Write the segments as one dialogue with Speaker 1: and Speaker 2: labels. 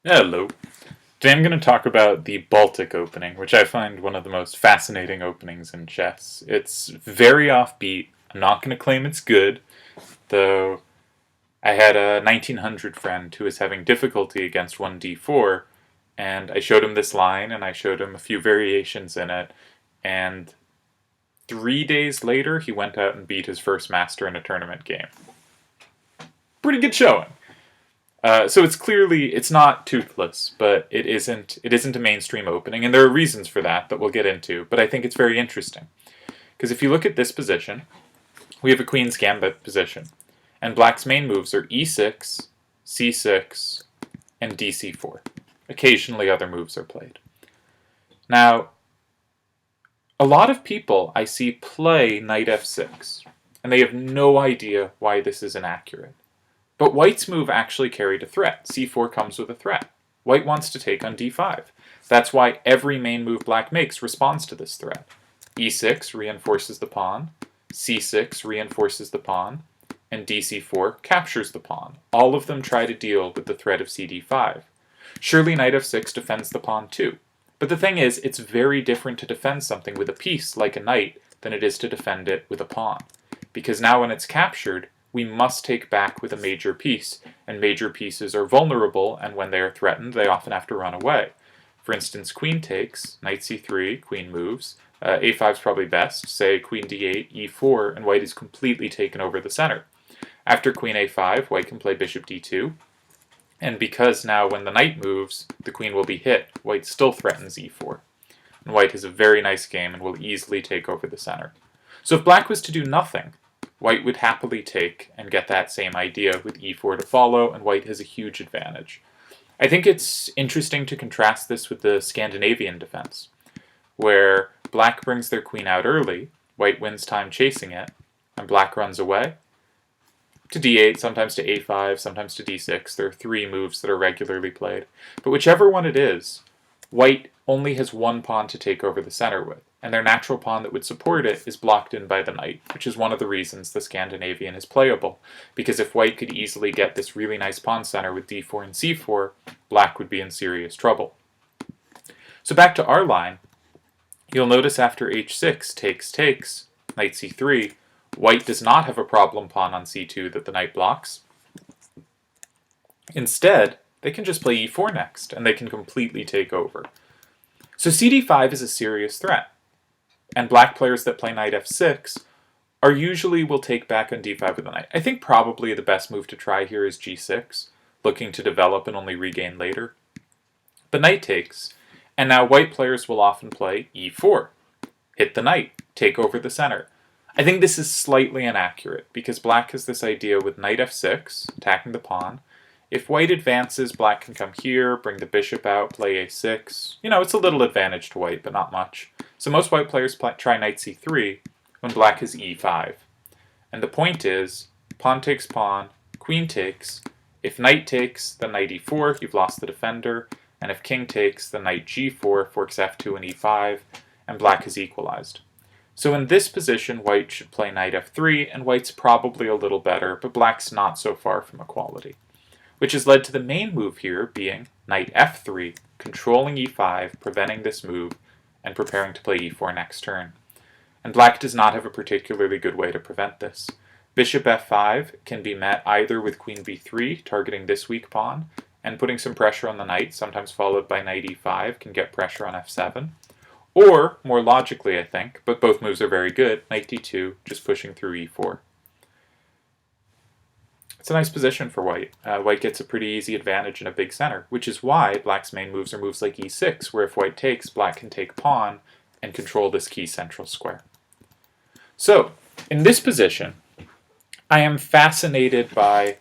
Speaker 1: Hello. Today I'm going to talk about the Baltic opening, which I find one of the most fascinating openings in chess. It's very offbeat. I'm not going to claim it's good, though I had a 1900 friend who was having difficulty against 1d4, and I showed him this line and I showed him a few variations in it, and 3 days later he went out and beat his first master in a tournament game. Pretty good showing. So it's not toothless, but it isn't a mainstream opening, and there are reasons for that we'll get into. But I think it's very interesting because if you look at this position, we have a Queen's Gambit position, and Black's main moves are e6, c6, and dc4. Occasionally, other moves are played. Now, a lot of people I see play knight f6, and they have no idea why this is inaccurate. But White's move actually carried a threat. c4 comes with a threat. White wants to take on d5. That's why every main move Black makes responds to this threat. e6 reinforces the pawn, c6 reinforces the pawn, and dc4 captures the pawn. All of them try to deal with the threat of cd5. Surely knight f6 defends the pawn too. But the thing is, it's very different to defend something with a piece like a knight than it is to defend it with a pawn. Because now when it's captured, we must take back with a major piece, and major pieces are vulnerable, and when they are threatened, they often have to run away. For instance, queen takes, knight c3, queen moves, a5 is probably best, say queen d8, e4, and white is completely taken over the center. After queen a5, white can play bishop d2, and because now when the knight moves, the queen will be hit, white still threatens e4. And white has a very nice game and will easily take over the center. So if Black was to do nothing, White would happily take and get that same idea with e4 to follow, and White has a huge advantage. I think it's interesting to contrast this with the Scandinavian defense, where Black brings their queen out early, White wins time chasing it, and Black runs away to d8, sometimes to a5, sometimes to d6. There are three moves that are regularly played. But whichever one it is, White only has one pawn to take over the center with, and their natural pawn that would support it is blocked in by the knight, which is one of the reasons the Scandinavian is playable, because if White could easily get this really nice pawn center with d4 and c4, Black would be in serious trouble. So back to our line, you'll notice after h6 takes, knight c3, White does not have a problem pawn on c2 that the knight blocks. Instead, they can just play e4 next, and they can completely take over. So cd5 is a serious threat, and Black players that play knight f6 are usually will take back on d5 with the knight. I think probably the best move to try here is g6, looking to develop and only regain later. But knight takes, and now White players will often play e4, hit the knight, take over the center. I think this is slightly inaccurate, because Black has this idea with knight f6, attacking the pawn. If White advances, Black can come here, bring the bishop out, play a6. It's a little advantage to White, but not much. So most White players try knight c3 when Black has e5. And the point is, pawn takes pawn, queen takes. If knight takes, then knight e4, you've lost the defender. And if king takes, then knight g4, forks f2 and e5, and Black has equalized. So in this position, White should play knight f3, and White's probably a little better, but Black's not so far from equality. Which has led to the main move here being knight f3, controlling e5, preventing this move, and preparing to play e4 next turn. And Black does not have a particularly good way to prevent this. Bishop f5 can be met either with queen b3, targeting this weak pawn, and putting some pressure on the knight, sometimes followed by knight e5, can get pressure on f7. Or, more logically I think, but both moves are very good, knight d2, just pushing through e4. It's a nice position for White. White gets a pretty easy advantage in a big center, which is why Black's main moves are moves like e6, where if White takes, Black can take pawn and control this key central square. So, in this position, I am fascinated by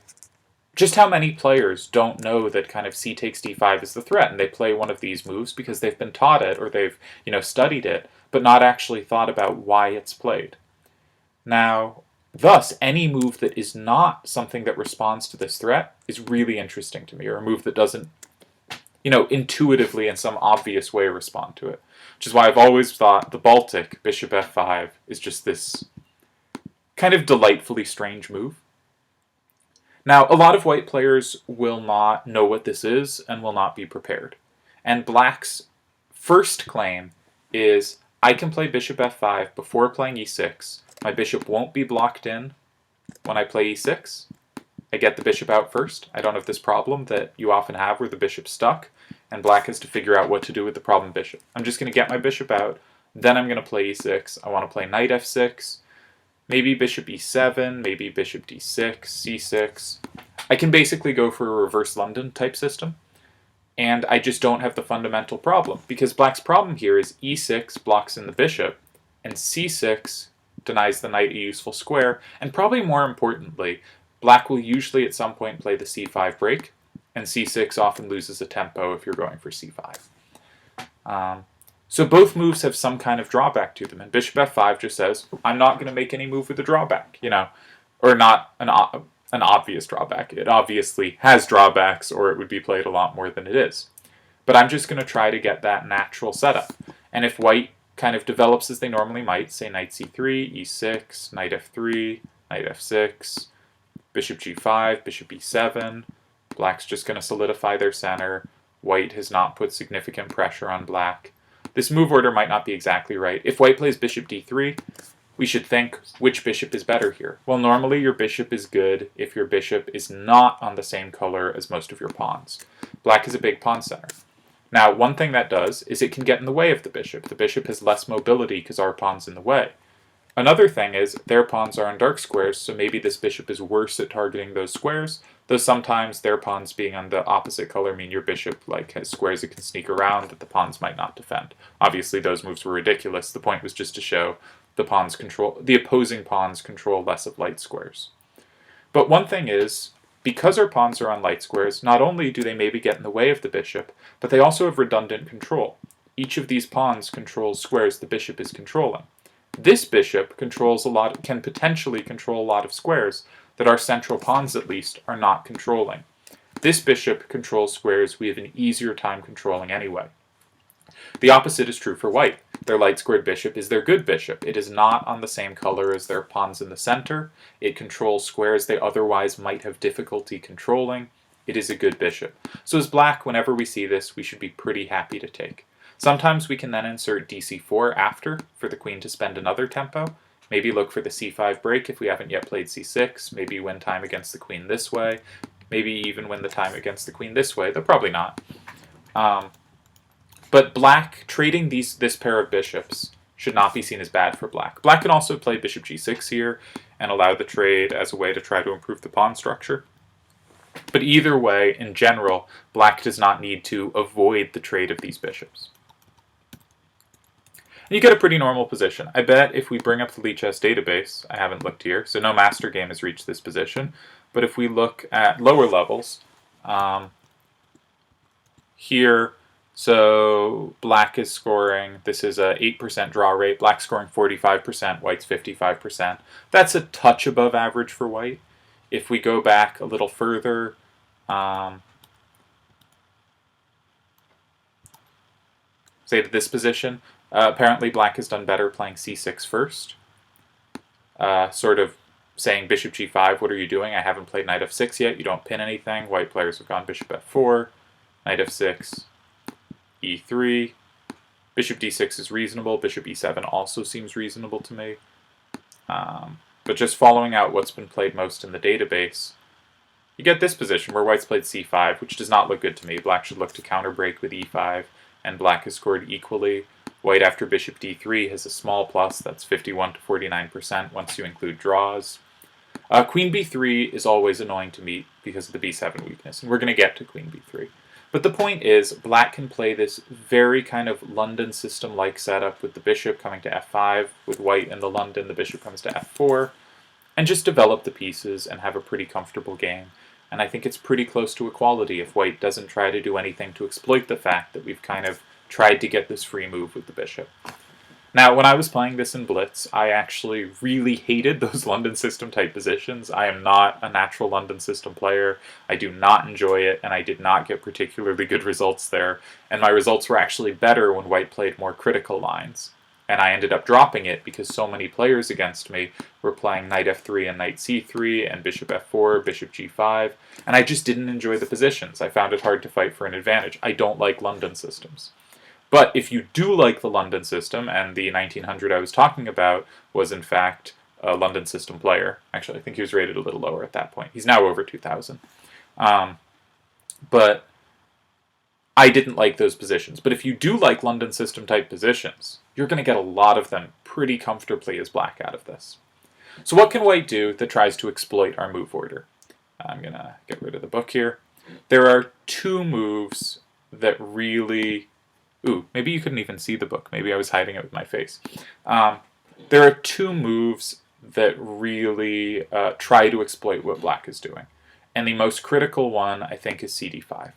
Speaker 1: just how many players don't know that kind of c takes d5 is the threat, and they play one of these moves because they've been taught it or they've studied it, but not actually thought about why it's played. Now, thus, any move that is not something that responds to this threat is really interesting to me, or a move that doesn't, intuitively in some obvious way respond to it. Which is why I've always thought the Baltic, bishop f5, is just this kind of delightfully strange move. Now, a lot of white players will not know what this is and will not be prepared. And black's first claim is, I can play bishop f5 before playing e6. My bishop won't be blocked in when I play e6. I get the bishop out first. I don't have this problem that you often have where the bishop's stuck, and black has to figure out what to do with the problem bishop. I'm just going to get my bishop out, then I'm going to play e6. I want to play knight f6, maybe bishop e7, maybe bishop d6, c6. I can basically go for a reverse London type system, and I just don't have the fundamental problem, because black's problem here is e6 blocks in the bishop, and c6 denies the knight a useful square, and probably more importantly, black will usually at some point play the c5 break, and c6 often loses a tempo if you're going for c5. So both moves have some kind of drawback to them, and bishop f5 just says, I'm not going to make any move with a drawback, or not an obvious drawback. It obviously has drawbacks, or it would be played a lot more than it is. But I'm just going to try to get that natural setup. And if white kind of develops as they normally might, say knight c3, e6, knight f3, knight f6, bishop g5, bishop e7, black's just going to solidify their center. White has not put significant pressure on black. This move order might not be exactly right. If white plays bishop d3, we should think, which bishop is better here? Well, normally your bishop is good if your bishop is not on the same color as most of your pawns. Black is a big pawn center. Now, one thing that does is it can get in the way of the bishop. The bishop has less mobility because our pawn's in the way. Another thing is their pawns are on dark squares, so maybe this bishop is worse at targeting those squares, though sometimes their pawns being on the opposite color mean your bishop has squares it can sneak around that the pawns might not defend. Obviously, those moves were ridiculous. The point was just to show the opposing pawns control less of light squares. But one thing is, because our pawns are on light squares, not only do they maybe get in the way of the bishop, but they also have redundant control. Each of these pawns controls squares the bishop is controlling. This bishop can potentially control a lot of squares that our central pawns, at least, are not controlling. This bishop controls squares we have an easier time controlling anyway. The opposite is true for white. Their light-squared bishop is their good bishop. It is not on the same color as their pawns in the center. It controls squares they otherwise might have difficulty controlling. It is a good bishop. So as black, whenever we see this, we should be pretty happy to take. Sometimes we can then insert dc4 after for the queen to spend another tempo. Maybe look for the c5 break if we haven't yet played c6. Maybe win time against the queen this way. Maybe even win the time against the queen this way, though probably not. But black, trading this pair of bishops should not be seen as bad for black. Black can also play bishop g6 here and allow the trade as a way to try to improve the pawn structure. But either way, in general, black does not need to avoid the trade of these bishops. And you get a pretty normal position. I bet if we bring up the Lichess database, I haven't looked here, so no master game has reached this position, but if we look at lower levels, here, so black is scoring, this is a 8% draw rate, black's scoring 45%, white's 55%. That's a touch above average for white. If we go back a little further, say to this position, apparently black has done better playing c6 first, sort of saying bishop g5, what are you doing? I haven't played knight f6 yet, you don't pin anything. White players have gone bishop f4, knight f6, e3, bishop d6 is reasonable, bishop e7 also seems reasonable to me. But just following out what's been played most in the database, you get this position where white's played c5, which does not look good to me. Black should look to counter break with e5, and black has scored equally. White after bishop d3 has a small plus, that's 51 to 49% once you include draws. Queen b3 is always annoying to meet because of the b7 weakness, and we're going to get to queen b3. But the point is, black can play this very kind of London system-like setup with the bishop coming to f5, with white in the London, the bishop comes to f4, and just develop the pieces and have a pretty comfortable game. And I think it's pretty close to equality if white doesn't try to do anything to exploit the fact that we've kind of tried to get this free move with the bishop. Now, when I was playing this in Blitz, I actually really hated those London system type positions. I am not a natural London system player. I do not enjoy it, and I did not get particularly good results there. And my results were actually better when white played more critical lines. And I ended up dropping it because so many players against me were playing knight f3 and knight c3 and bishop f4, bishop g5, and I just didn't enjoy the positions. I found it hard to fight for an advantage. I don't like London systems. But if you do like the London system, and the 1900 I was talking about was in fact a London system player. Actually, I think he was rated a little lower at that point. He's now over 2000. But I didn't like those positions. But if you do like London system type positions, you're going to get a lot of them pretty comfortably as black out of this. So what can white do that tries to exploit our move order? I'm going to get rid of the book here. There are two moves that really... Ooh, maybe you couldn't even see the book. Maybe I was hiding it with my face. There are two moves that really try to exploit what black is doing. And the most critical one, I think, is cd5.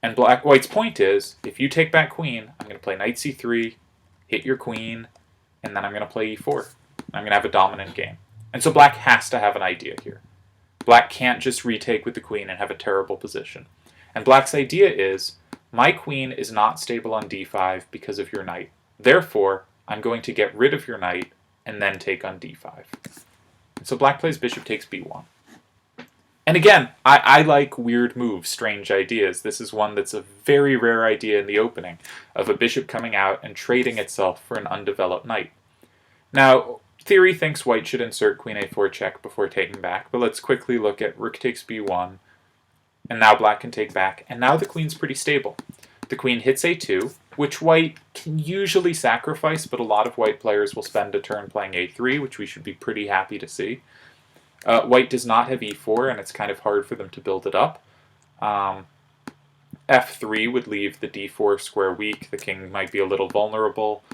Speaker 1: And white's point is, if you take back queen, I'm going to play knight c3, hit your queen, and then I'm going to play e4. I'm going to have a dominant game. And so black has to have an idea here. Black can't just retake with the queen and have a terrible position. And black's idea is, my queen is not stable on d5 because of your knight. Therefore, I'm going to get rid of your knight and then take on d5. And so black plays bishop takes b1. And again, I like weird moves, strange ideas. This is one that's a very rare idea in the opening, of a bishop coming out and trading itself for an undeveloped knight. Now, theory thinks white should insert queen a4 check before taking back, but let's quickly look at rook takes b1, and now black can take back, and now the queen's pretty stable. The queen hits a2, which white can usually sacrifice, but a lot of white players will spend a turn playing a3, which we should be pretty happy to see. White does not have e4, and it's kind of hard for them to build it up. f3 would leave the d4 square weak. The king might be a little vulnerable.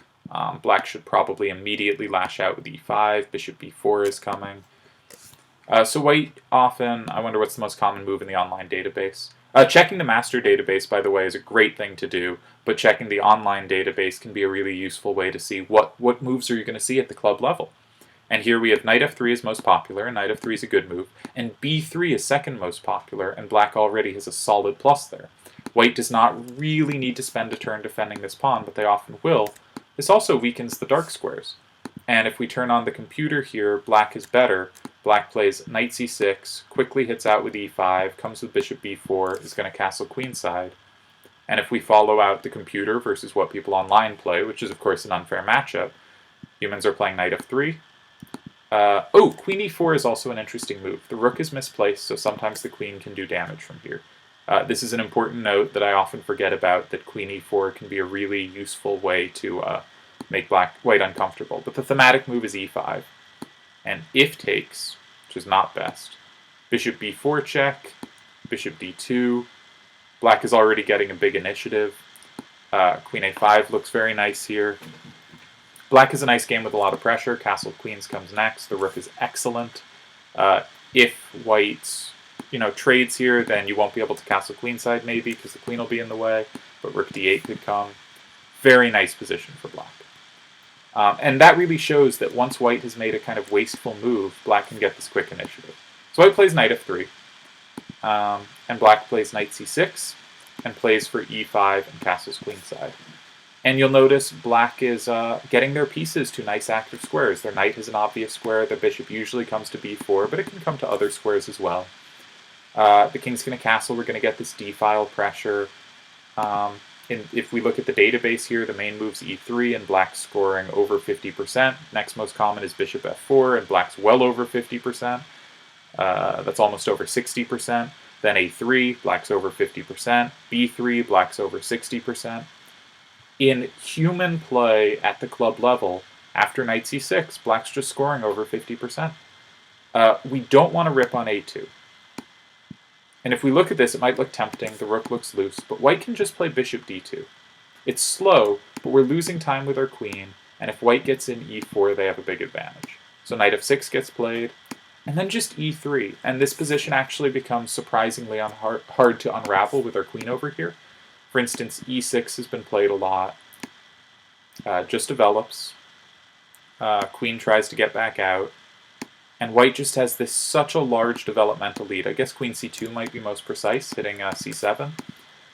Speaker 1: Black should probably immediately lash out with e5. Bishop b4 is coming. So white often, I wonder what's the most common move in the online database. Checking the master database, by the way, is a great thing to do, but checking the online database can be a really useful way to see what moves are you going to see at the club level. And here we have knight f3 is most popular, and knight f3 is a good move, and b3 is second most popular, and black already has a solid plus there. White does not really need to spend a turn defending this pawn, but they often will. This also weakens the dark squares. And if we turn on the computer here, black is better. Black plays knight c6, quickly hits out with e5, comes with bishop b4, is going to castle queenside. And if we follow out the computer versus what people online play, which is of course an unfair matchup, humans are playing knight f3. Queen e4 is also an interesting move. The rook is misplaced, so sometimes the queen can do damage from here. This is an important note that I often forget about, that queen e4 can be a really useful way to make white uncomfortable. But the thematic move is e5. And if takes, which is not best, bishop b4 check, bishop d2. Black is already getting a big initiative. Queen a5 looks very nice here. Black is a nice game with a lot of pressure. Castle queens comes next. The rook is excellent. If white, trades here, then you won't be able to castle queenside maybe because the queen will be in the way. But rook d8 could come. Very nice position for black. And that really shows that once white has made a kind of wasteful move, black can get this quick initiative. So white plays knight f3. And black plays knight c6 and plays for e5 and castles queenside. And you'll notice black is getting their pieces to nice active squares. Their knight has an obvious square. Their bishop usually comes to b4, but it can come to other squares as well. The king's going to castle. We're going to get this d-file pressure. If we look at the database here, the main move's e3, and black's scoring over 50%. Next most common is bishop f4, and black's well over 50%. That's almost over 60%. Then a3, black's over 50%. b3, black's over 60%. In human play at the club level, after knight c6, black's just scoring over 50%. We don't want to rip on a2. And if we look at this, it might look tempting. The rook looks loose, but white can just play bishop d2. It's slow, but we're losing time with our queen, and if white gets in e4, they have a big advantage. So knight f6 gets played, and then just e3. And this position actually becomes surprisingly hard to unravel with our queen over here. For instance, e6 has been played a lot. Just develops. Queen tries to get back out. And white just has such a large developmental lead. I guess queen c2 might be most precise, hitting c7.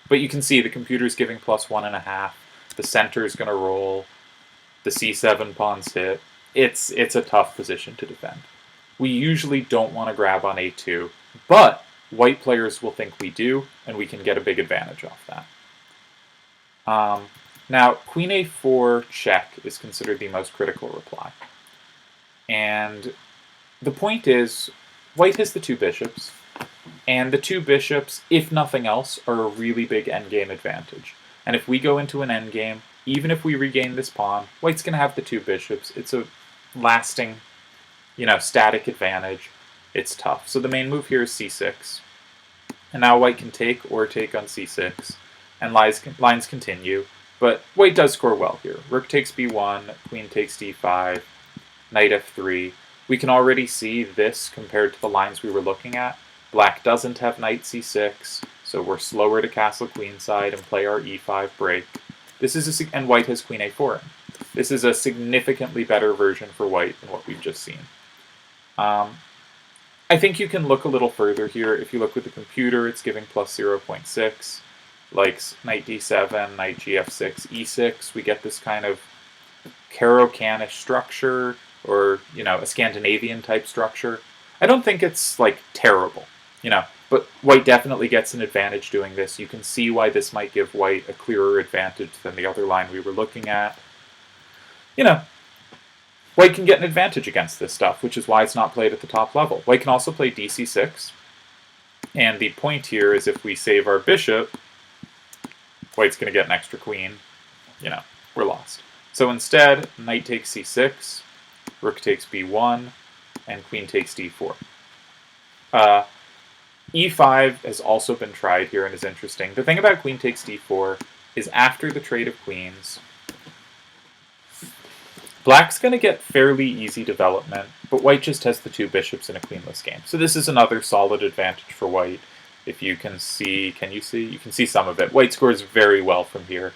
Speaker 1: But you can see the computer's giving +1.5. The center is going to roll. The c7 pawn's hit. It's a tough position to defend. We usually don't want to grab on a2, but white players will think we do, and we can get a big advantage off that. Now, queen a4 check is considered the most critical reply. And the point is, white has the two bishops, and the two bishops, if nothing else, are a really big endgame advantage. And if we go into an endgame, even if we regain this pawn, white's going to have the two bishops. It's a lasting, static advantage. It's tough. So the main move here is c6. And now white can take or take on c6, and lines continue. But white does score well here. Rook takes b1, queen takes d5, knight f3. We can already see this compared to the lines we were looking at. Black doesn't have knight c6, so we're slower to castle queenside and play our e5 break. And white has queen a4. This is a significantly better version for white than what we've just seen. I think you can look a little further here. If you look with the computer, it's giving plus 0.6. Like knight d7, knight gf6, e6. We get this kind of Caro-Canish structure, or, a Scandinavian type structure. I don't think it's, terrible, but white definitely gets an advantage doing this. You can see why this might give white a clearer advantage than the other line we were looking at. White can get an advantage against this stuff, which is why it's not played at the top level. White can also play dc6, and the point here is if we save our bishop, white's going to get an extra queen. We're lost. So instead, knight takes c6, rook takes b1, and queen takes d4. e5 has also been tried here and is interesting. The thing about queen takes d4 is after the trade of queens, black's going to get fairly easy development, but white just has the two bishops in a queenless game. So this is another solid advantage for white. If you can see, You can see some of it. White scores very well from here.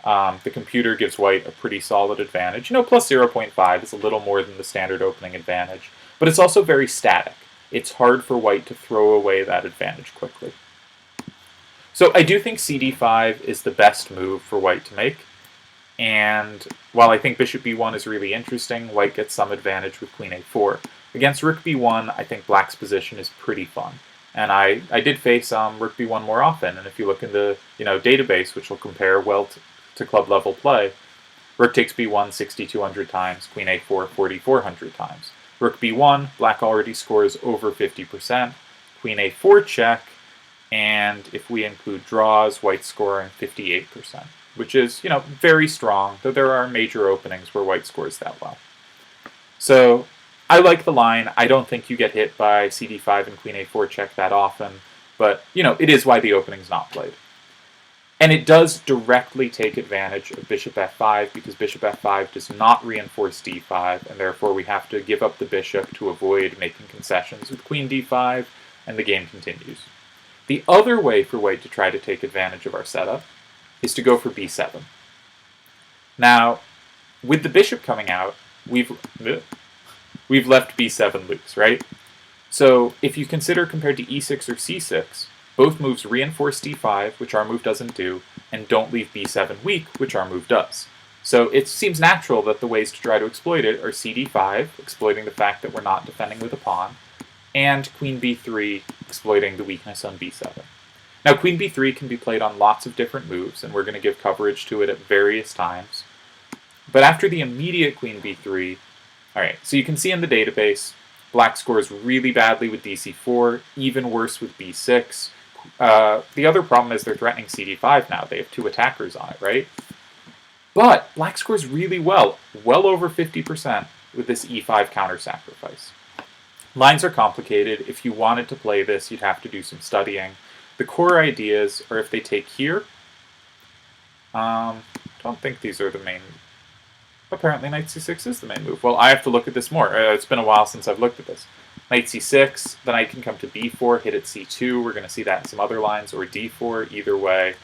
Speaker 1: The computer gives white a pretty solid advantage. Plus 0.5 is a little more than the standard opening advantage, but it's also very static. It's hard for white to throw away that advantage quickly. So I do think cd5 is the best move for white to make. And while I think bishop b1 is really interesting, white gets some advantage with queen a4. Against rook b1, I think black's position is pretty fun. And I did face rook b1 more often, and if you look in the database, which will compare well to club level play, rook takes b1 6,200 times, queen a4 4,400 times. Rook b1, black already scores over 50%, queen a4 check, and if we include draws, white's scoring 58%, which is very strong, though there are major openings where white scores that well. So I like the line. I don't think you get hit by cd5 and queen a4 check that often, but it is why the opening's not played. And it does directly take advantage of bishop f5 because bishop f5 does not reinforce d5, and therefore we have to give up the bishop to avoid making concessions with queen d5, and the game continues. The other way for white to try to take advantage of our setup is to go for b7. Now, with the bishop coming out, we've left b7 loose, right? So if you consider compared to e6 or c6, both moves reinforce d5, which our move doesn't do, and don't leave b7 weak, which our move does. So it seems natural that the ways to try to exploit it are cd5, exploiting the fact that we're not defending with a pawn, and queen b3, exploiting the weakness on b7. Now queen b3 can be played on lots of different moves, and we're going to give coverage to it at various times. But after the immediate queen b3, alright, so you can see in the database, black scores really badly with dc4, even worse with b6. The other problem is they're threatening cd5 now. They have two attackers on it, right? But black scores really well over 50% with this e5 counter-sacrifice. Lines are complicated. If you wanted to play this, you'd have to do some studying. The core ideas are if they take here. Don't think these are the main. Apparently knight c6 is the main move. Well, I have to look at this more. It's been a while since I've looked at this. Knight c6, the knight can come to b4, hit at c2. We're going to see that in some other lines, or d4. Either way,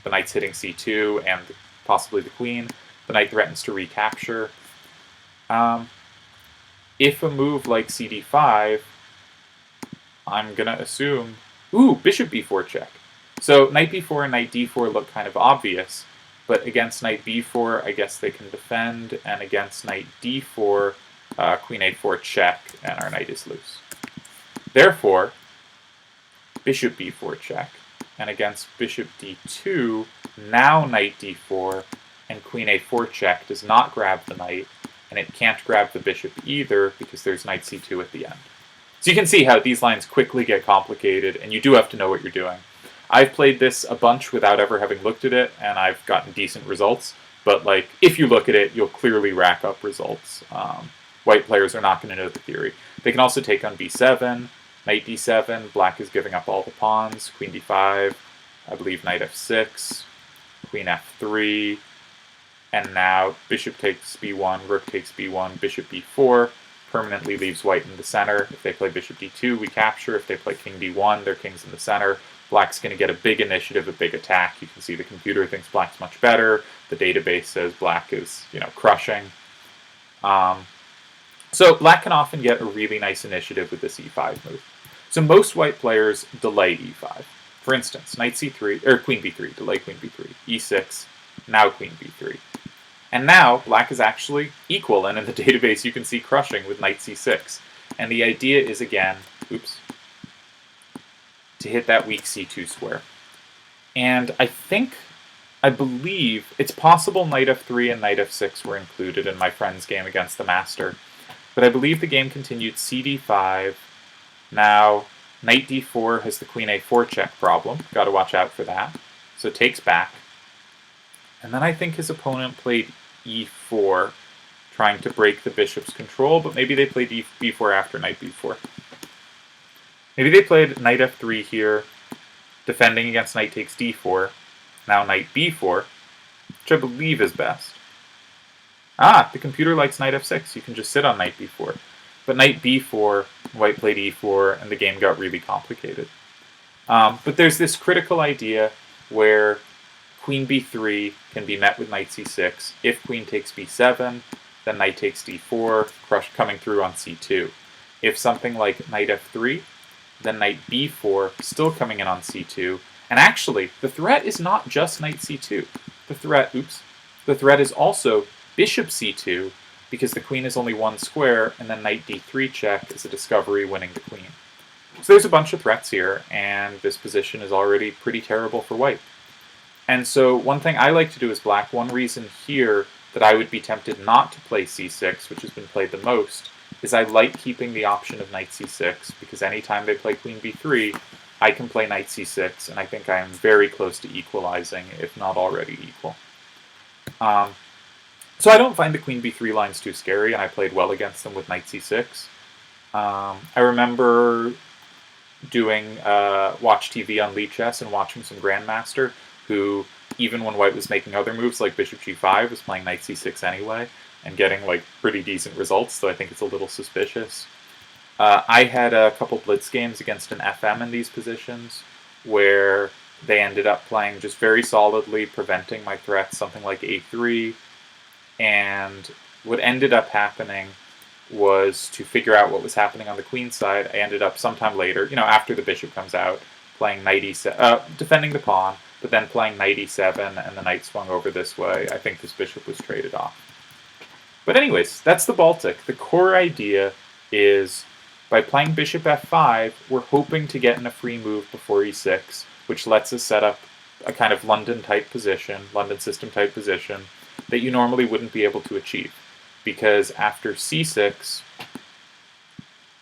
Speaker 1: the knight's hitting c2 and possibly the queen. The knight threatens to recapture. If a move like cd5, I'm going to assume... Ooh, bishop b4 check. So knight b4 and knight d4 look kind of obvious. but against knight b4, I guess they can defend, and against knight d4, queen a4 check, and our knight is loose. Therefore, bishop b4 check, and against bishop d2, now knight d4, and queen a4 check does not grab the knight, and it can't grab the bishop either because there's knight c2 at the end. So you can see how these lines quickly get complicated, and you do have to know what you're doing. I've played this a bunch without ever having looked at it, and I've gotten decent results, but like if you look at it, you'll clearly rack up results. White players are not going to know the theory. They can also take on b7, knight d7, black is giving up all the pawns, queen d5, I believe knight f6, queen f3, and now bishop takes b1, rook takes b1, bishop b4, permanently leaves white in the center. If they play bishop d2, we capture. If they play king d1, their king's in the center. Black's going to get a big initiative, a big attack. You can see the computer thinks black's much better. The database says black is, crushing. So black can often get a really nice initiative with this e5 move. So most white players delay e5. For instance, knight c3, or queen b3, delay queen b3, e6, now queen b3. And now black is actually equal, and in the database you can see crushing with knight c6. And the idea is again, to hit that weak c2 square. And I believe, it's possible knight f3 and knight f6 were included in my friend's game against the master. But I believe the game continued cd5. Now, knight d4 has the queen a4 check problem. Got to watch out for that. So it takes back. And then I think his opponent played e4, trying to break the bishop's control, but maybe they played b4 after knight b4. Maybe they played knight f3 here, defending against knight takes d4, now knight b4, which I believe is best. The computer likes knight f6, you can just sit on knight b4. But knight b4, white played e4, and the game got really complicated. But there's this critical idea where queen b3 can be met with knight c6. If queen takes b7, then knight takes d4, coming through on c2. If something like knight f3, then knight b4, still coming in on c2. And actually, the threat is not just knight c2. The threat is also bishop c2, because the queen is only one square, and then knight d3 check is a discovery winning the queen. So there's a bunch of threats here, and this position is already pretty terrible for white. And so one thing I like to do as black, one reason here that I would be tempted not to play c6, which has been played the most, is I like keeping the option of knight c6, because anytime they play queen b3, I can play knight c6, and I think I am very close to equalizing, if not already equal. So I don't find the queen b3 lines too scary, and I played well against them with knight c6. I remember doing watch TV on Lead Chess and watching some Grandmaster who, even when white was making other moves like bishop g5, was playing knight c6 anyway, and getting like pretty decent results, so I think it's a little suspicious. I had a couple blitz games against an FM in these positions, where they ended up playing just very solidly, preventing my threats, something like a3, and what ended up happening was, to figure out what was happening on the queen side, I ended up sometime later, after the bishop comes out, playing knight e7, defending the pawn, but then playing knight e7, and the knight swung over this way. I think this bishop was traded off. But anyways, that's the Baltic. The core idea is, by playing bishop f5, we're hoping to get in a free move before e6, which lets us set up a kind of London system type position, that you normally wouldn't be able to achieve. Because after c6,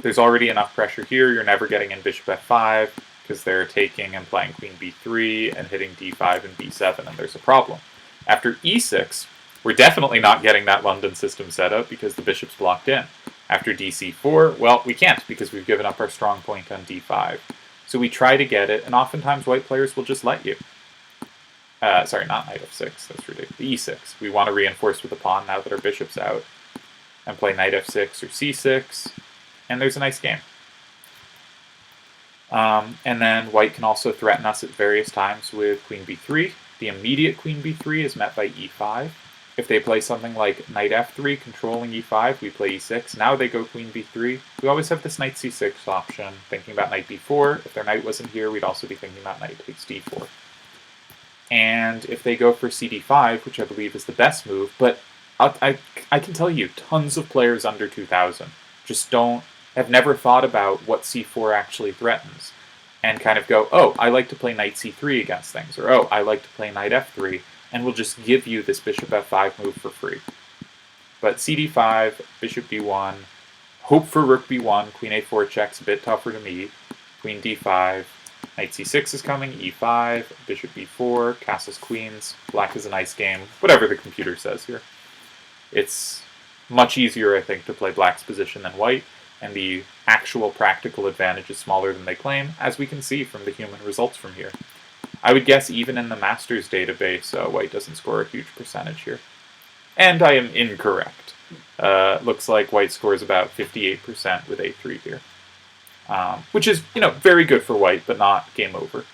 Speaker 1: there's already enough pressure here, you're never getting in bishop f5, because they're taking and playing queen b3 and hitting d5 and b7, and there's a problem. After e6, we're definitely not getting that London system set up because the bishop's blocked in. After dc4, well, we can't because we've given up our strong point on d5. So we try to get it, and oftentimes white players will just let you. Sorry, not knight f6, that's ridiculous. The e6. We want to reinforce with the pawn now that our bishop's out, and play knight f6 or c6, and there's a nice game. And then white can also threaten us at various times with queen b3. The immediate queen b3 is met by e5. If they play something like knight f3 controlling e5, we play e6. Now they go queen b3. We always have this knight c6 option, thinking about knight b4. If their knight wasn't here, we'd also be thinking about knight takes d4.
Speaker 2: And if they go for cd5, which I believe is the best move, but I can tell you, tons of players under 2000 just have never thought about what c4 actually threatens, and kind of go, oh, I like to play knight c3 against things, or oh, I like to play knight f3, and will just give you this bishop f5 move for free. But cd5, bishop b1, hope for rook b1, queen a4 checks, a bit tougher to meet, queen d5, knight c6 is coming, e5, bishop b4, castles queens, black is a nice game, whatever the computer says here. It's much easier, I think, to play black's position than white, and the actual practical advantage is smaller than they claim, as we can see from the human results from here. I would guess even in the Masters database, white doesn't score a huge percentage here. And I am incorrect. Looks like white scores about 58% with a3 here. Which is, very good for white, but not game over.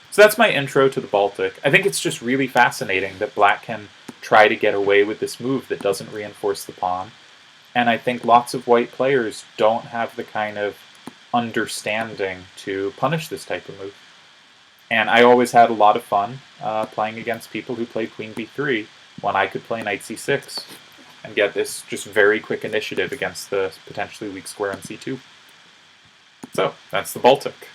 Speaker 2: So that's my intro to the Baltic. I think it's just really fascinating that black can try to get away with this move that doesn't reinforce the pawn. And I think lots of white players don't have the kind of understanding to punish this type of move. And I always had a lot of fun playing against people who played queen b3 when I could play knight c6 and get this just very quick initiative against the potentially weak square on c2. So, that's the Baltic.